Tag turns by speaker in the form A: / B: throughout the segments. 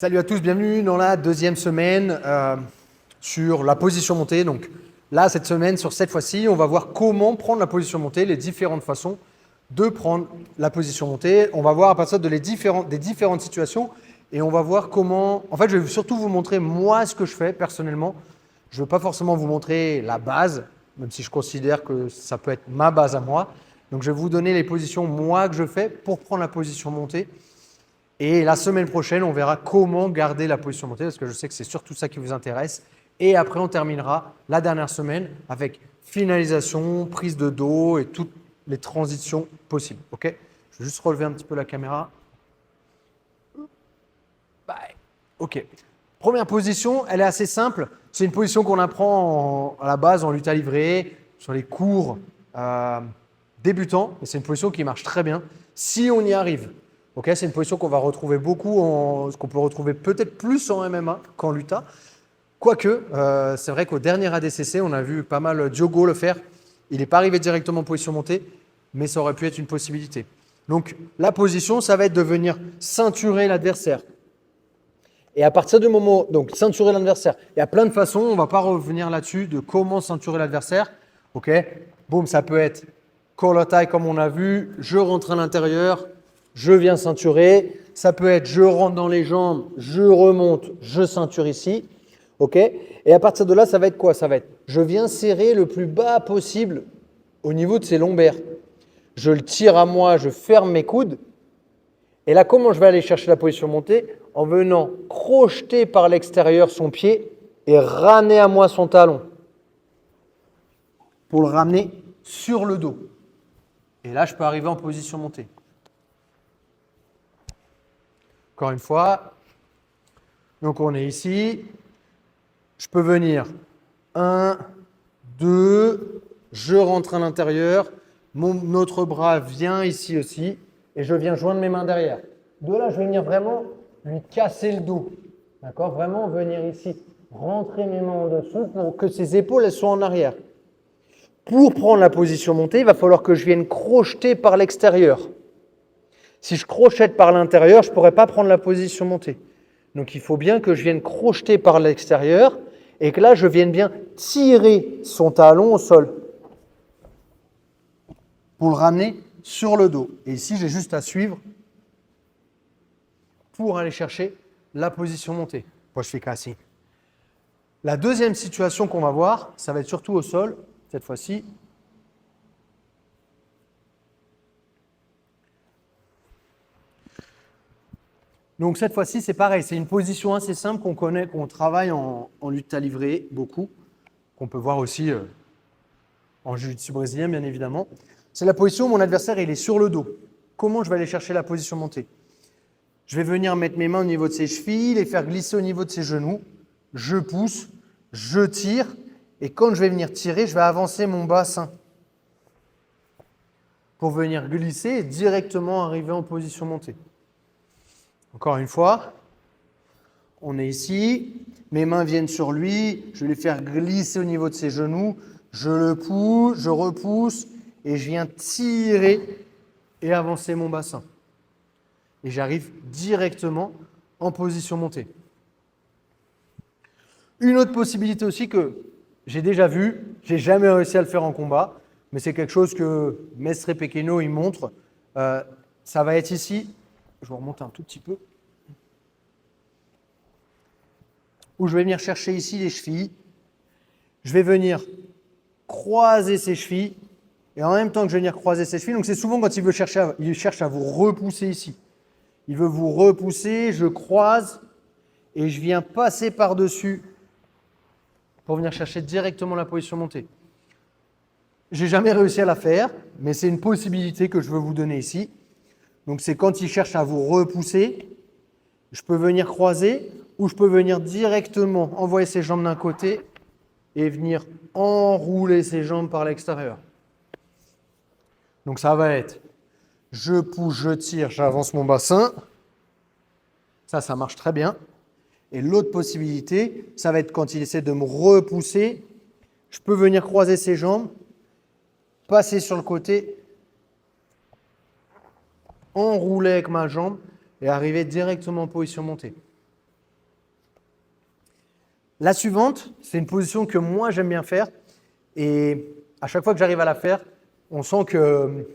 A: Salut à tous, bienvenue dans la deuxième semaine sur la position montée. Donc là, cette semaine, sur cette fois-ci, on va voir comment prendre la position montée, les différentes façons de prendre la position montée. On va voir à partir des différentes situations et on va voir comment… En fait, je vais surtout vous montrer moi ce que je fais personnellement. Je ne veux pas forcément vous montrer la base, même si je considère que ça peut être ma base à moi. Donc, je vais vous donner les positions moi que je fais pour prendre la position montée. Et la semaine prochaine, on verra comment garder la position montée, parce que je sais que c'est surtout ça qui vous intéresse. Et après, on terminera la dernière semaine avec finalisation, prise de dos et toutes les transitions possibles. Ok? Je vais juste relever un petit peu la caméra. Bye. Ok. Première position, elle est assez simple. C'est une position qu'on apprend à la base en lutte à livrer, sur les cours débutants. Et c'est une position qui marche très bien si on y arrive. Okay, c'est une position qu'on va retrouver beaucoup, qu'on peut retrouver peut-être plus en MMA qu'en Luta. Quoique, c'est vrai qu'au dernier ADCC, on a vu pas mal Diogo le faire. Il n'est pas arrivé directement en position montée, mais ça aurait pu être une possibilité. Donc, la position, ça va être de venir ceinturer l'adversaire. Et à partir du moment, donc ceinturer l'adversaire, il y a plein de façons, on ne va pas revenir là-dessus de comment ceinturer l'adversaire. Ok, boum, ça peut être collar tie comme on a vu, je rentre à l'intérieur, je viens ceinturer. Ça peut être je rentre dans les jambes, je remonte, je ceinture ici. Ok. Et à partir de là, ça va être quoi? Ça va être je viens serrer le plus bas possible au niveau de ses lombaires. Je le tire à moi, je ferme mes coudes. Et là, comment je vais aller chercher la position montée? En venant crocheter par l'extérieur son pied et ramener à moi son talon. Pour le ramener sur le dos. Et là, je peux arriver en position montée. Encore une fois, donc on est ici. Je peux venir 1, 2, je rentre à l'intérieur. Mon autre bras vient ici aussi et je viens joindre mes mains derrière. De là, je vais venir vraiment lui casser le dos. D'accord? Vraiment venir ici, rentrer mes mains en dessous pour que ses épaules elles soient en arrière. Pour prendre la position montée, il va falloir que je vienne crocheter par l'extérieur. Si je crochette par l'intérieur, je ne pourrais pas prendre la position montée. Donc il faut bien que je vienne crocheter par l'extérieur et que là, je vienne bien tirer son talon au sol pour le ramener sur le dos. Et ici, j'ai juste à suivre pour aller chercher la position montée. Moi, je fais casser. La deuxième situation qu'on va voir, ça va être surtout au sol, cette fois-ci. Donc cette fois-ci, c'est pareil, c'est une position assez simple qu'on connaît, qu'on travaille en lutte à livrer beaucoup, qu'on peut voir aussi en jiu-jitsu brésilien, bien évidemment. C'est la position où mon adversaire il est sur le dos. Comment je vais aller chercher la position montée? Je vais venir mettre mes mains au niveau de ses chevilles, les faire glisser au niveau de ses genoux. Je pousse, je tire, et quand je vais venir tirer, je vais avancer mon bassin pour venir glisser et directement arriver en position montée. Encore une fois, on est ici, mes mains viennent sur lui, je vais les faire glisser au niveau de ses genoux, je le pousse, je repousse et je viens tirer et avancer mon bassin. Et j'arrive directement en position montée. Une autre possibilité aussi que j'ai déjà vue, j'ai jamais réussi à le faire en combat, mais c'est quelque chose que Mestre Pequeno il montre. Ça va être ici, je vais remonter un tout petit peu, où je vais venir chercher ici les chevilles. Je vais venir croiser ses chevilles et en même temps que je vais venir croiser ses chevilles, donc c'est souvent quand il cherche à vous repousser ici. Il veut vous repousser, je croise et je viens passer par-dessus pour venir chercher directement la position montée. Je n'ai jamais réussi à la faire, mais c'est une possibilité que je veux vous donner ici. Donc c'est quand il cherche à vous repousser, je peux venir croiser ou je peux venir directement envoyer ses jambes d'un côté et venir enrouler ses jambes par l'extérieur. Donc ça va être je pousse, je tire, j'avance mon bassin. Ça marche très bien. Et l'autre possibilité, ça va être quand il essaie de me repousser, je peux venir croiser ses jambes, passer sur le côté, enrouler avec ma jambe et arriver directement en position montée. La suivante, c'est une position que moi j'aime bien faire. Et à chaque fois que j'arrive à la faire, on sent que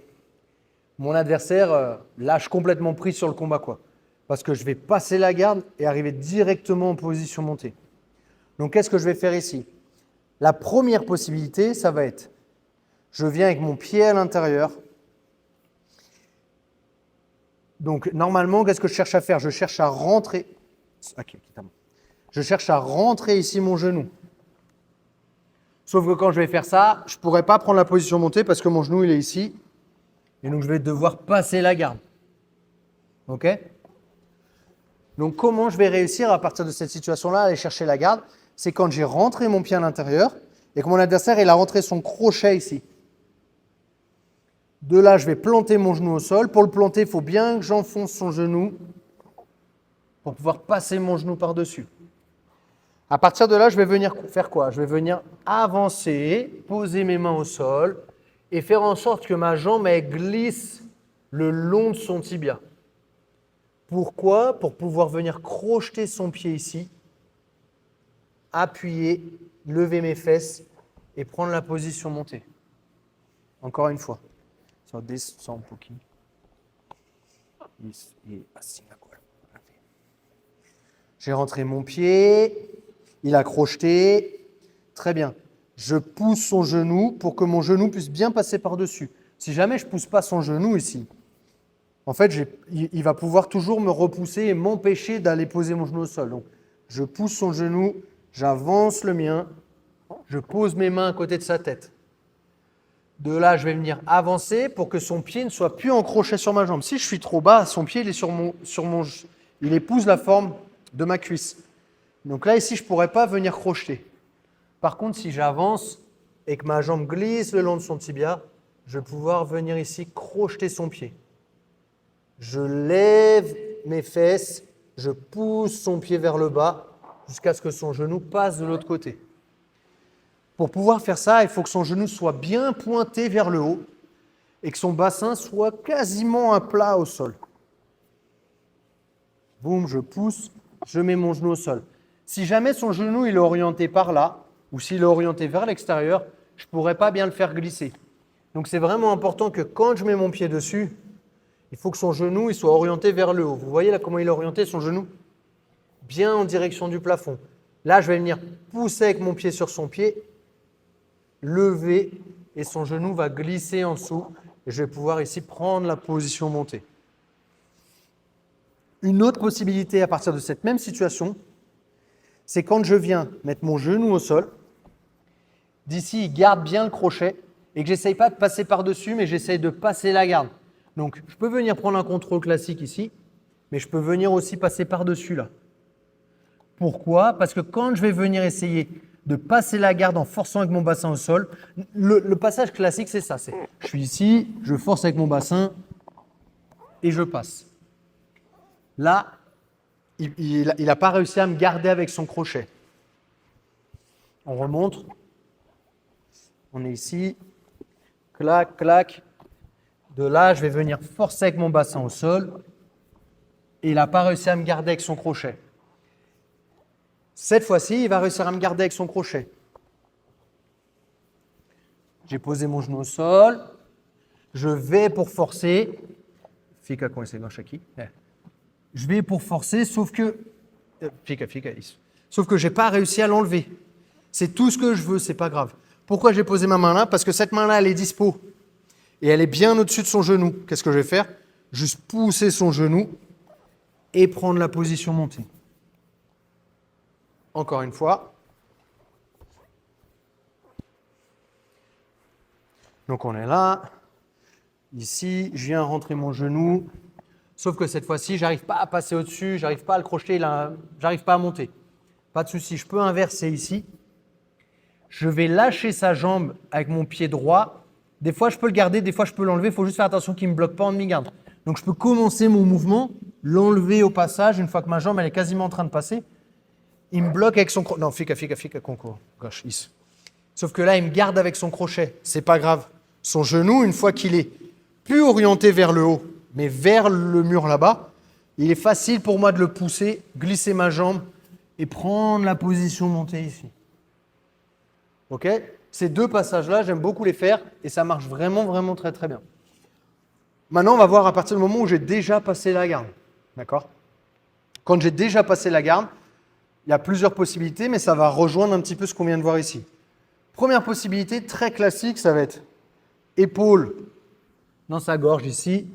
A: mon adversaire lâche complètement prise sur le combat, quoi. Parce que je vais passer la garde et arriver directement en position montée. Donc, qu'est-ce que je vais faire ici? La première possibilité, ça va être, je viens avec mon pied à l'intérieur. Donc, normalement, qu'est-ce que je cherche à faire? Je cherche à rentrer. Ok, je cherche à rentrer ici mon genou. Sauf que quand je vais faire ça, je ne pourrai pas prendre la position montée parce que mon genou, il est ici. Et donc, je vais devoir passer la garde. OK? Donc, comment je vais réussir à partir de cette situation-là à aller chercher la garde? C'est quand j'ai rentré mon pied à l'intérieur et que mon adversaire, il a rentré son crochet ici. De là, je vais planter mon genou au sol. Pour le planter, il faut bien que j'enfonce son genou pour pouvoir passer mon genou par-dessus. À partir de là, je vais venir faire quoi? Je vais venir avancer, poser mes mains au sol et faire en sorte que ma jambe elle glisse le long de son tibia. Pourquoi? Pour pouvoir venir crocheter son pied ici, appuyer, lever mes fesses et prendre la position montée. Encore une fois. So this só pouquinho. Isso, e assim agora. J'ai rentré mon pied, il a crocheté. Très bien. Je pousse son genou pour que mon genou puisse bien passer par-dessus. Si jamais je ne pousse pas son genou ici, en fait, il va pouvoir toujours me repousser et m'empêcher d'aller poser mon genou au sol. Donc, je pousse son genou, j'avance le mien, je pose mes mains à côté de sa tête. De là, je vais venir avancer pour que son pied ne soit plus encroché sur ma jambe. Si je suis trop bas, son pied il est il épouse la forme de ma cuisse. Donc là, ici, je ne pourrais pas venir crocheter. Par contre, si j'avance et que ma jambe glisse le long de son tibia, je vais pouvoir venir ici crocheter son pied. Je lève mes fesses, je pousse son pied vers le bas jusqu'à ce que son genou passe de l'autre côté. Pour pouvoir faire ça, il faut que son genou soit bien pointé vers le haut et que son bassin soit quasiment à plat au sol. Boum, je pousse, je mets mon genou au sol. Si jamais son genou il est orienté par là ou s'il est orienté vers l'extérieur, je ne pourrais pas bien le faire glisser. Donc c'est vraiment important que quand je mets mon pied dessus, il faut que son genou il soit orienté vers le haut. Vous voyez là comment il est orienté son genou? Bien en direction du plafond. Là, je vais venir pousser avec mon pied sur son pied, lever et son genou va glisser en dessous et je vais pouvoir ici prendre la position montée. Une autre possibilité à partir de cette même situation, c'est quand je viens mettre mon genou au sol, d'ici il garde bien le crochet et que j'essaye pas de passer par-dessus mais j'essaye de passer la garde. Donc je peux venir prendre un contrôle classique ici, mais je peux venir aussi passer par-dessus là. Pourquoi? Parce que quand je vais venir essayer de passer la garde en forçant avec mon bassin au sol, le passage classique, c'est ça. Je suis ici, je force avec mon bassin et je passe. Là, il n'a pas réussi à me garder avec son crochet. On remonte. On est ici. Clac, clac. De là, je vais venir forcer avec mon bassin au sol et il n'a pas réussi à me garder avec son crochet. Cette fois-ci, il va réussir à me garder avec son crochet. J'ai posé mon genou au sol. Je vais pour forcer. Fica com esse gancho aqui. Je vais pour forcer, sauf que isso. Sauf que je n'ai pas réussi à l'enlever. C'est tout ce que je veux, c'est pas grave. Pourquoi j'ai posé ma main là? Parce que cette main-là, elle est dispo. Et elle est bien au-dessus de son genou. Qu'est-ce que je vais faire? Juste pousser son genou et prendre la position montée. Encore une fois. Donc on est là. Ici, je viens rentrer mon genou. Sauf que cette fois-ci, je n'arrive pas à passer au-dessus, je n'arrive pas à le crocheter, je n'arrive pas à monter. Pas de souci, je peux inverser ici. Je vais lâcher sa jambe avec mon pied droit. Des fois, je peux le garder, des fois, je peux l'enlever. Il faut juste faire attention qu'il ne me bloque pas en demi-garde. Donc, je peux commencer mon mouvement, l'enlever au passage, une fois que ma jambe elle est quasiment en train de passer. Il me bloque avec son crochet. Non, fica, concours. Gauche, isso. Sauf que là, il me garde avec son crochet. C'est pas grave. Son genou, une fois qu'il est plus orienté vers le haut, mais vers le mur là-bas, il est facile pour moi de le pousser, glisser ma jambe et prendre la position montée ici. Ok? Ces deux passages-là, j'aime beaucoup les faire et ça marche vraiment, vraiment très, très bien. Maintenant, on va voir à partir du moment où j'ai déjà passé la garde. D'accord? Quand j'ai déjà passé la garde, il y a plusieurs possibilités, mais ça va rejoindre un petit peu ce qu'on vient de voir ici. Première possibilité, très classique, ça va être épaule dans sa gorge ici.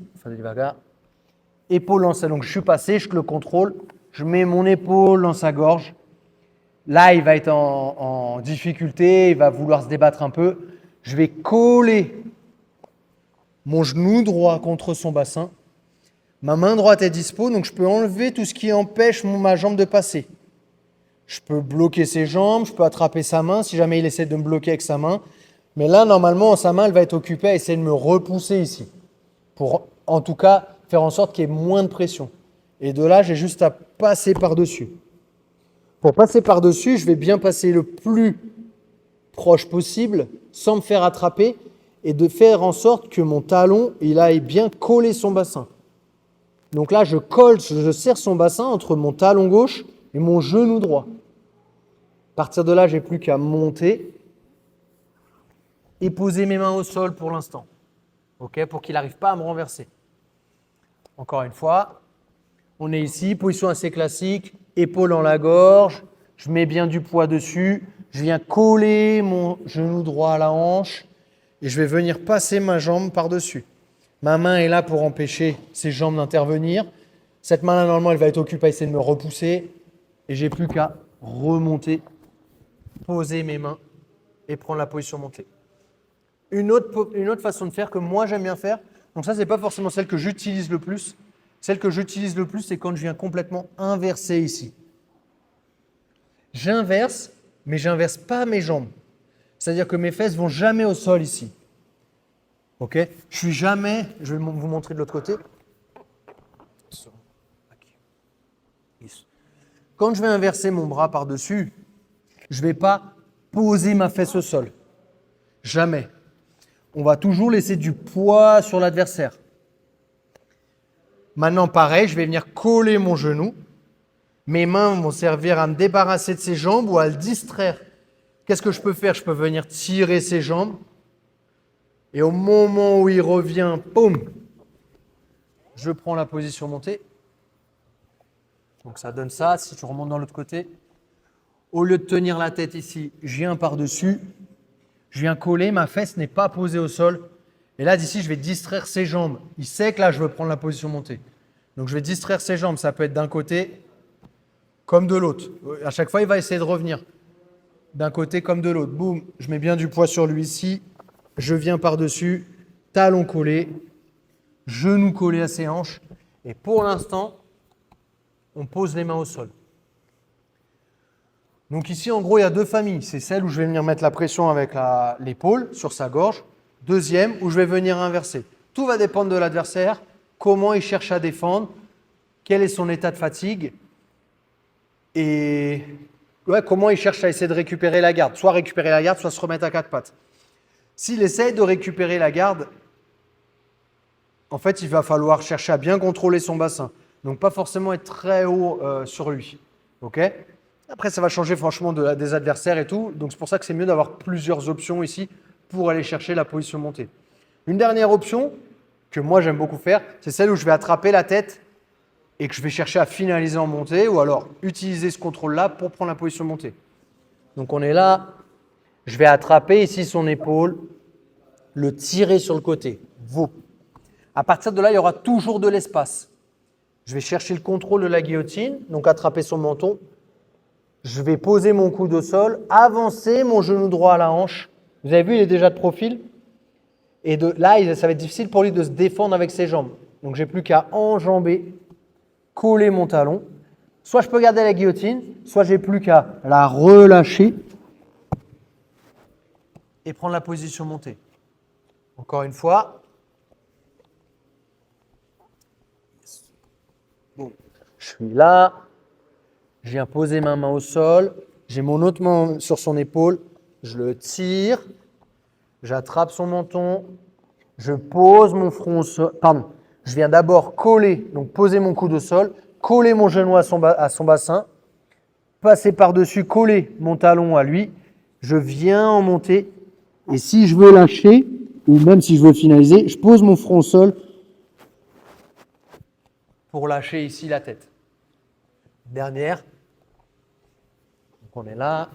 A: Épaule dans sa... Donc, je suis passé, je le contrôle. Je mets mon épaule dans sa gorge. Là, il va être en difficulté, il va vouloir se débattre un peu. Je vais coller mon genou droit contre son bassin. Ma main droite est dispo, donc je peux enlever tout ce qui empêche ma jambe de passer. Je peux bloquer ses jambes, je peux attraper sa main si jamais il essaie de me bloquer avec sa main. Mais là, normalement, sa main, elle va être occupée à essayer de me repousser ici. Pour, en tout cas, faire en sorte qu'il y ait moins de pression. Et de là, j'ai juste à passer par-dessus. Pour passer par-dessus, je vais bien passer le plus proche possible, sans me faire attraper, et de faire en sorte que mon talon, il aille bien coller son bassin. Donc là, je colle, je serre son bassin entre mon talon gauche et mon genou droit. À partir de là, j'ai plus qu'à monter et poser mes mains au sol pour l'instant. Ok, pour qu'il n'arrive pas à me renverser. Encore une fois, on est ici, position assez classique, épaule dans la gorge, je mets bien du poids dessus, je viens coller mon genou droit à la hanche et je vais venir passer ma jambe par-dessus. Ma main est là pour empêcher ces jambes d'intervenir. Cette main-là, normalement, elle va être occupée à essayer de me repousser et j'ai plus qu'à remonter, poser mes mains et prendre la position montée. Une autre façon de faire que moi j'aime bien faire, donc ça, ce n'est pas forcément celle que j'utilise le plus. Celle que j'utilise le plus, c'est quand je viens complètement inverser ici. J'inverse, mais je n'inverse pas mes jambes. C'est-à-dire que mes fesses ne vont jamais au sol ici. Ok? Je suis jamais, je vais vous montrer de l'autre côté. Quand je vais inverser mon bras par-dessus, je ne vais pas poser ma fesse au sol. Jamais. On va toujours laisser du poids sur l'adversaire. Maintenant, pareil, je vais venir coller mon genou. Mes mains vont servir à me débarrasser de ses jambes ou à le distraire. Qu'est-ce que je peux faire? Je peux venir tirer ses jambes. Et au moment où il revient, boum, je prends la position montée. Donc ça donne ça. Si tu remontes dans l'autre côté, au lieu de tenir la tête ici, je viens par-dessus. Je viens coller, ma fesse n'est pas posée au sol. Et là, d'ici, je vais distraire ses jambes. Il sait que là, je veux prendre la position montée. Donc, je vais distraire ses jambes. Ça peut être d'un côté comme de l'autre. À chaque fois, il va essayer de revenir. D'un côté comme de l'autre. Boum, je mets bien du poids sur lui ici. Je viens par-dessus. Talon collé. Genou collé à ses hanches. Et pour l'instant, on pose les mains au sol. Donc ici, en gros, il y a deux familles. C'est celle où je vais venir mettre la pression avec l'épaule sur sa gorge. Deuxième, où je vais venir inverser. Tout va dépendre de l'adversaire, comment il cherche à défendre, quel est son état de fatigue et comment il cherche à essayer de récupérer la garde. Soit récupérer la garde, soit se remettre à quatre pattes. S'il essaye de récupérer la garde, en fait, il va falloir chercher à bien contrôler son bassin. Donc, pas forcément être très haut sur lui. Ok ? Après, ça va changer franchement des adversaires et tout. Donc, c'est pour ça que c'est mieux d'avoir plusieurs options ici pour aller chercher la position montée. Une dernière option que moi, j'aime beaucoup faire, c'est celle où je vais attraper la tête et que je vais chercher à finaliser en montée ou alors utiliser ce contrôle-là pour prendre la position montée. Donc, on est là. Je vais attraper ici son épaule, le tirer sur le côté. Vaux. À partir de là, il y aura toujours de l'espace. Je vais chercher le contrôle de la guillotine, donc attraper son menton. Je vais poser mon coude au sol, avancer mon genou droit à la hanche. Vous avez vu, il est déjà de profil. Et là, ça va être difficile pour lui de se défendre avec ses jambes. Donc, j'ai plus qu'à enjamber, coller mon talon. Soit je peux garder la guillotine, soit j'ai plus qu'à la relâcher et prendre la position montée. Encore une fois. Bon. Je suis là. Je viens poser ma main au sol. J'ai mon autre main sur son épaule. Je le tire. J'attrape son menton. Je pose mon front au sol. Pardon. Je viens d'abord coller, donc poser mon coude au sol, coller mon genou à son bassin. passer par-dessus, coller mon talon à lui. Je viens en montée. Et si je veux lâcher, ou même si je veux finaliser, je pose mon front au sol pour lâcher ici la tête. Dernière. Donc on est là.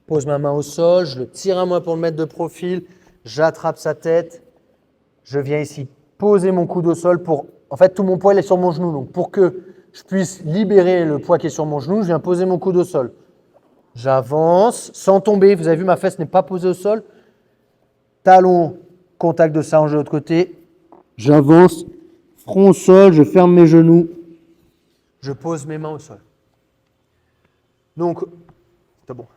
A: Pose ma main au sol, je le tire à moi pour le mettre de profil. J'attrape sa tête. Je viens ici poser mon coude au sol pour… En fait, tout mon poids il est sur mon genou. Donc pour que je puisse libérer le poids qui est sur mon genou, je viens poser mon coude au sol. J'avance sans tomber. Vous avez vu, ma fesse n'est pas posée au sol. Talon, contact de sa hanche de l'autre côté. J'avance, front au sol, je ferme mes genoux. Je pose mes mains au sol. Donc, c'est bon.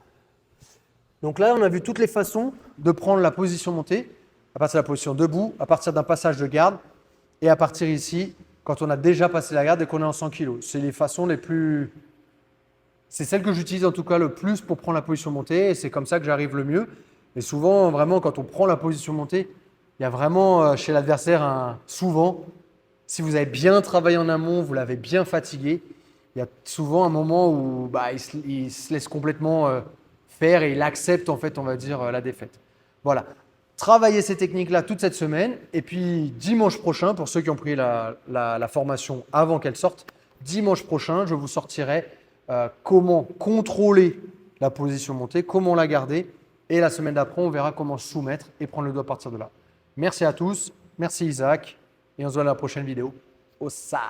A: Donc là, on a vu toutes les façons de prendre la position montée, à partir de la position debout, à partir d'un passage de garde et à partir ici, quand on a déjà passé la garde et qu'on est en 100 kg. C'est les façons les plus… C'est celle que j'utilise en tout cas le plus pour prendre la position montée et c'est comme ça que j'arrive le mieux. Mais souvent, vraiment, quand on prend la position montée, il y a vraiment chez l'adversaire, souvent, si vous avez bien travaillé en amont, vous l'avez bien fatigué, il y a souvent un moment où il se laisse complètement faire et il accepte en fait, on va dire, la défaite. Voilà. Travaillez ces techniques-là toute cette semaine et puis dimanche prochain, pour ceux qui ont pris la formation avant qu'elle sorte, dimanche prochain, je vous sortirai comment contrôler la position montée, comment la garder et la semaine d'après, on verra comment se soumettre et prendre le dos à partir de là. Merci à tous, merci Isaac et on se voit à la prochaine vidéo. Au ça.